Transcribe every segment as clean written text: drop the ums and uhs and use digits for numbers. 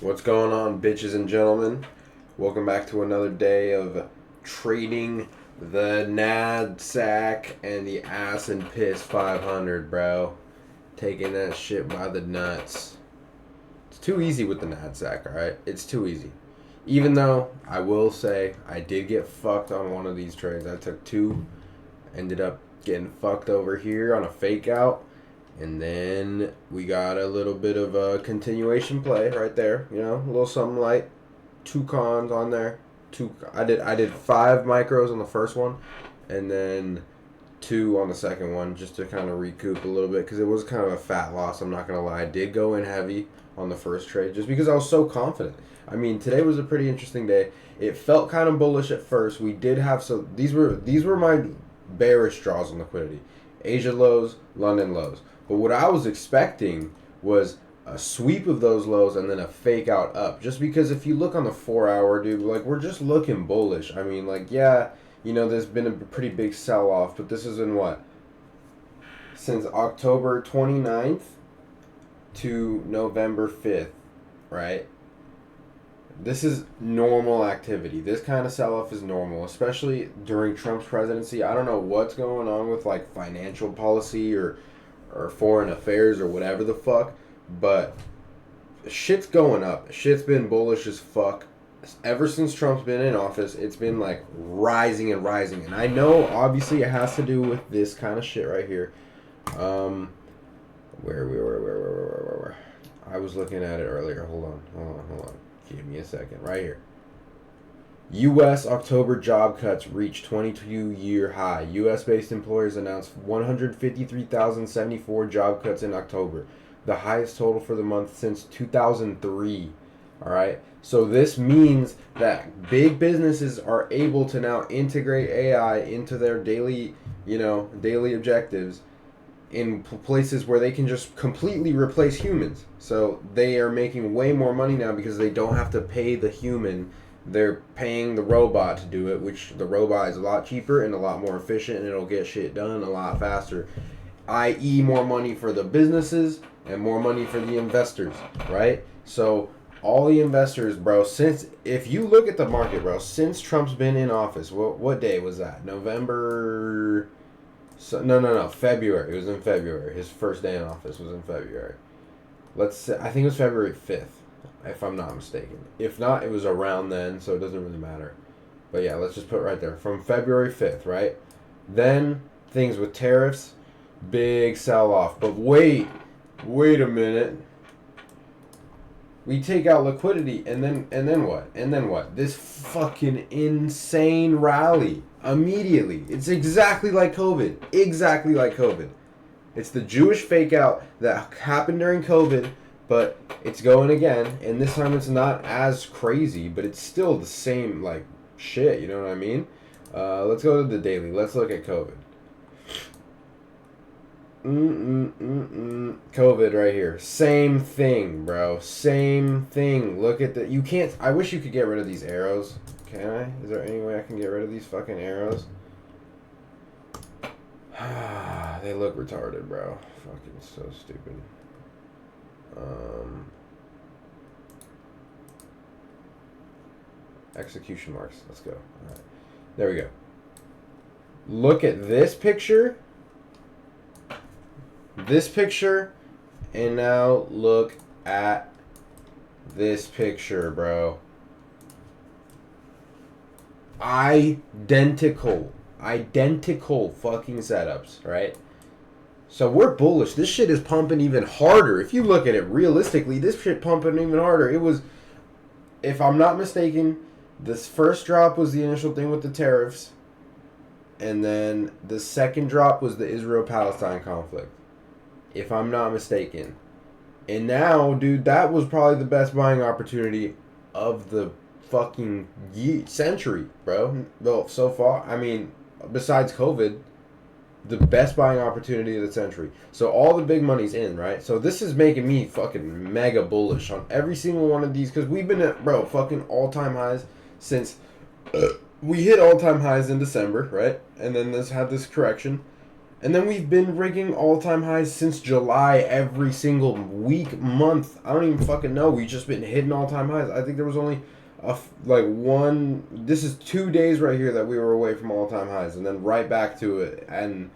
What's going on, bitches and gentlemen? Welcome back to another day of trading the NADSAC and the Ass and Piss 500, bro. Taking that shit by the nuts. It's too easy with the NADSAC, alright? It's too easy. Even though, I will say, I did get fucked on one of these trades. I took two, ended up getting fucked over here on a fake out. And then we got a little bit of a continuation play right there, you know, a little something light. Two cons on there. I did 5 micros on the first one, and then 2 on the second one, just to kind of recoup a little bit, because it was kind of a fat loss. I'm not gonna lie. I did go in heavy on the first trade just because I was so confident. I mean, today was a pretty interesting day. It felt kind of bullish at first. We did have these were my bearish draws on liquidity. Asia lows, London lows. But what I was expecting was a sweep of those lows and then a fake out up. Just because if you look on the 4-hour, dude, like, we're just looking bullish. I mean, like, yeah, you know, there's been a pretty big sell-off, but this is in what? Since October 29th to November 5th, right? This is normal activity. This kind of sell-off is normal, especially during Trump's presidency. I don't know what's going on with, like, financial policy or foreign affairs or whatever the fuck, but shit's going up. Shit's been bullish as fuck. Ever since Trump's been in office, it's been like rising and rising. And I know obviously it has to do with this kind of shit right here. Where I was looking at it earlier. Hold on. Give me a second. Right here. U.S. October job cuts reach 22-year high. U.S.-based employers announced 153,074 job cuts in October, the highest total for the month since 2003. All right? So this means that big businesses are able to now integrate AI into their daily objectives in places where they can just completely replace humans. So they are making way more money now because they don't have to pay the human. They're paying the robot to do it, which the robot is a lot cheaper and a lot more efficient, and it'll get shit done a lot faster, i.e. more money for the businesses and more money for the investors, right? So all the investors, bro, if you look at the market, bro, since Trump's been in office, what day was that? November? No, February. It was in February. His first day in office was in February. I think it was February 5th. If I'm not mistaken. If not, it was around then, so it doesn't really matter. But yeah, let's just put it right there. From February 5th, right? Then, things with tariffs, big sell-off. But wait a minute. We take out liquidity, and then what? And then what? This fucking insane rally. Immediately. It's exactly like COVID. Exactly like COVID. It's the Jewish fake out that happened during COVID, but it's going again, and this time it's not as crazy, but it's still the same, like, shit, you know what I mean? Let's go to the daily. Let's look at COVID. COVID right here. Same thing, bro. Same thing. Look at the... You can't... I wish you could get rid of these arrows. Can I? Is there any way I can get rid of these fucking arrows? They look retarded, bro. Fucking so stupid. Execution marks. Let's go. All right. There we go. Look at this picture. This picture. And now look at this picture, bro. Identical fucking setups, right? So we're bullish. This shit is pumping even harder. If you look at it realistically, this shit pumping even harder. It was, if I'm not mistaken, this first drop was the initial thing with the tariffs. And then the second drop was the Israel-Palestine conflict. If I'm not mistaken. And now, dude, that was probably the best buying opportunity of the fucking century, bro. Well, so far, I mean, besides COVID, the best buying opportunity of the century. So all the big money's in, right? So this is making me fucking mega bullish on every single one of these, because we've been at, bro, fucking all-time highs since we hit all-time highs in December, right? And then had this correction. And then we've been rigging all-time highs since July every single week, month. I don't even fucking know. We've just been hitting all-time highs. I think there was only this is 2 days right here that we were away from all-time highs, and then right back to it, and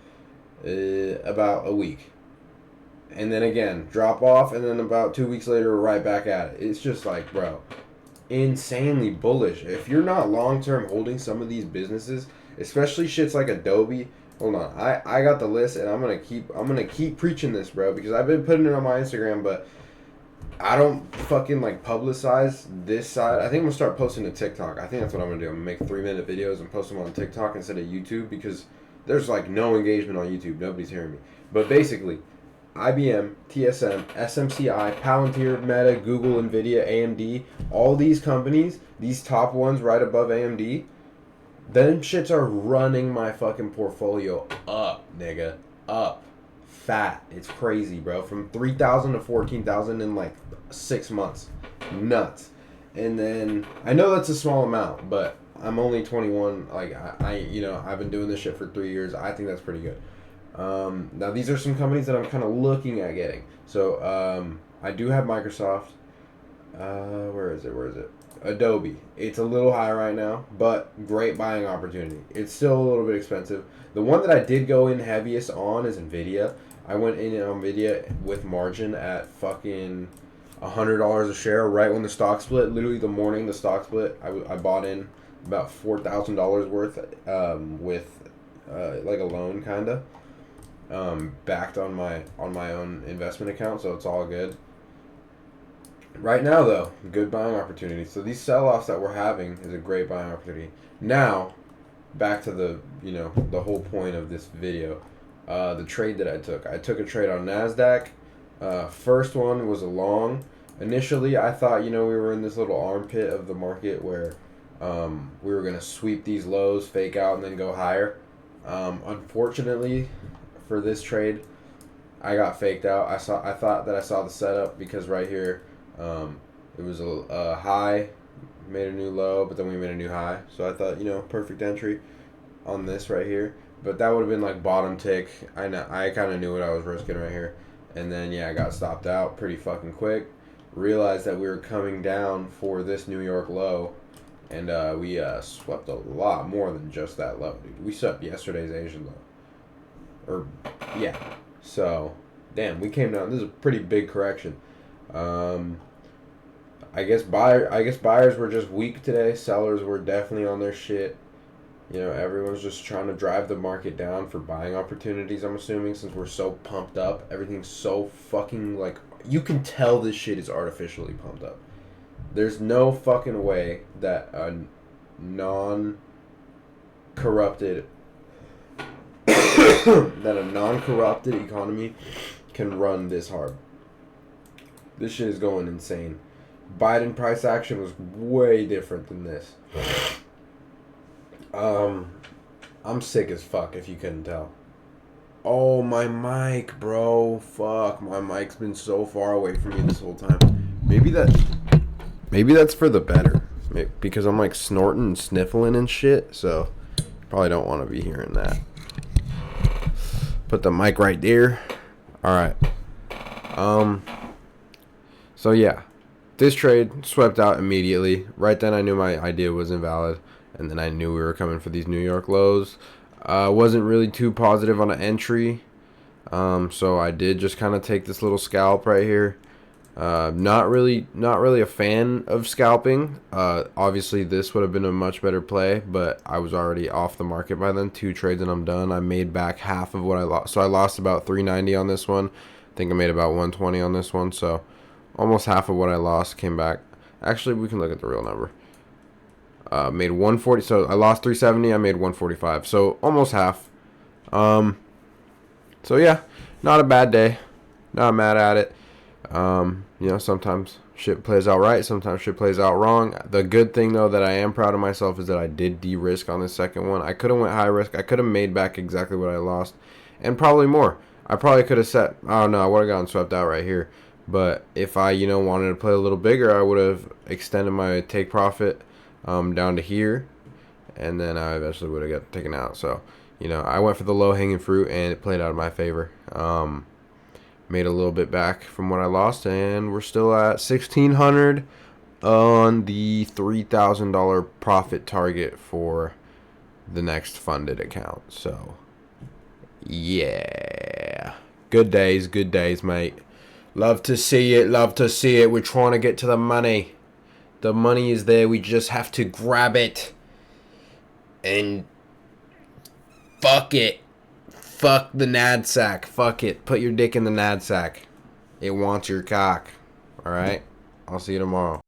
about a week. And then again, drop off, and then about 2 weeks later, we're right back at it. It's just like, bro, insanely bullish. If you're not long-term holding some of these businesses, especially shits like Adobe. Hold on, I got the list, and I'm gonna keep preaching this, bro, because I've been putting it on my Instagram, but I don't fucking like publicize this side. I think I'm gonna start posting to TikTok. I think that's what I'm gonna do. I'm gonna make 3-minute videos and post them on TikTok instead of YouTube, because there's like no engagement on YouTube. Nobody's hearing me. But basically, IBM, TSM, SMCI, Palantir, Meta, Google, Nvidia, AMD, all these companies, these top ones right above AMD, them shits are running my fucking portfolio up, nigga. Up. Fat. It's crazy, bro. From 3,000 to 14,000 in like 6 months. Nuts. And then, I know that's a small amount, but I'm only 21. Like, I've been doing this shit for 3 years. I think that's pretty good. Now, these are some companies that I'm kind of looking at getting. So, I do have Microsoft. Where is it? Adobe. It's a little high right now, but great buying opportunity. It's still a little bit expensive. The one that I did go in heaviest on is Nvidia. I went in on Nvidia with margin at fucking $100 a share right when the stock split. Literally the morning the stock split, I bought in about $4,000 worth with like a loan kind of backed on my own investment account, so it's all good. Right now, though, good buying opportunity. So these sell-offs that we're having is a great buying opportunity. Now, back to the whole point of this video, the trade that I took. I took a trade on NASDAQ. First one was a long. Initially, I thought, we were in this little armpit of the market where we were going to sweep these lows, fake out, and then go higher. Unfortunately, for this trade, I got faked out. I thought that I saw the setup because right here, it was a high, made a new low, but then we made a new high. So I thought, perfect entry on this right here. But that would have been like bottom tick. I kind of knew what I was risking right here. And then, I got stopped out pretty fucking quick. Realized that we were coming down for this New York low. And we swept a lot more than just that low, dude. We swept yesterday's Asian low. So, damn, we came down. This is a pretty big correction. I guess buyers were just weak today. Sellers were definitely on their shit. Everyone's just trying to drive the market down for buying opportunities, I'm assuming, since we're so pumped up. Everything's so fucking, like, you can tell this shit is artificially pumped up. There's no fucking way that a non-corrupted economy can run this hard. This shit is going insane. Biden price action was way different than this. I'm sick as fuck if you couldn't tell. Oh, my mic, bro. Fuck, my mic's been so far away from me this whole time. Maybe that's for the better. Because I'm like snorting and sniffling and shit, so probably don't want to be hearing that. Put the mic right there. Alright. So yeah, this trade swept out immediately. Right then I knew my idea was invalid, and then I knew we were coming for these New York lows. Wasn't really too positive on an entry, so I did just kind of take this little scalp right here. Not really a fan of scalping. Obviously this would have been a much better play, but I was already off the market by then. 2 trades and I'm done. I made back half of what I lost. So I lost about 390 on this one. I think I made about 120 on this one. So almost half of what I lost came back. Actually, we can look at the real number. Made 140. So I lost 370. I made 145. So almost half. So yeah, not a bad day. Not mad at it. Sometimes shit plays out right, sometimes shit plays out wrong. The good thing, though, that I am proud of myself is that I did de-risk on the second one. I could have went high risk. I could have made back exactly what I lost, and probably more. I probably could have set, I don't know, I would have gotten swept out right here. But if I, wanted to play a little bigger, I would have extended my take profit down to here, and then I eventually would have got taken out. So, I went for the low-hanging fruit, and it played out in my favor. Made a little bit back from what I lost, and we're still at 1,600 on the $3,000 profit target for the next funded account. So, yeah. Good days, mate. Love to see it, love to see it. We're trying to get to the money. The money is there. We just have to grab it. And fuck it. Fuck the NAD sack. Fuck it. Put your dick in the NAD sack. It wants your cock. Alright? I'll see you tomorrow.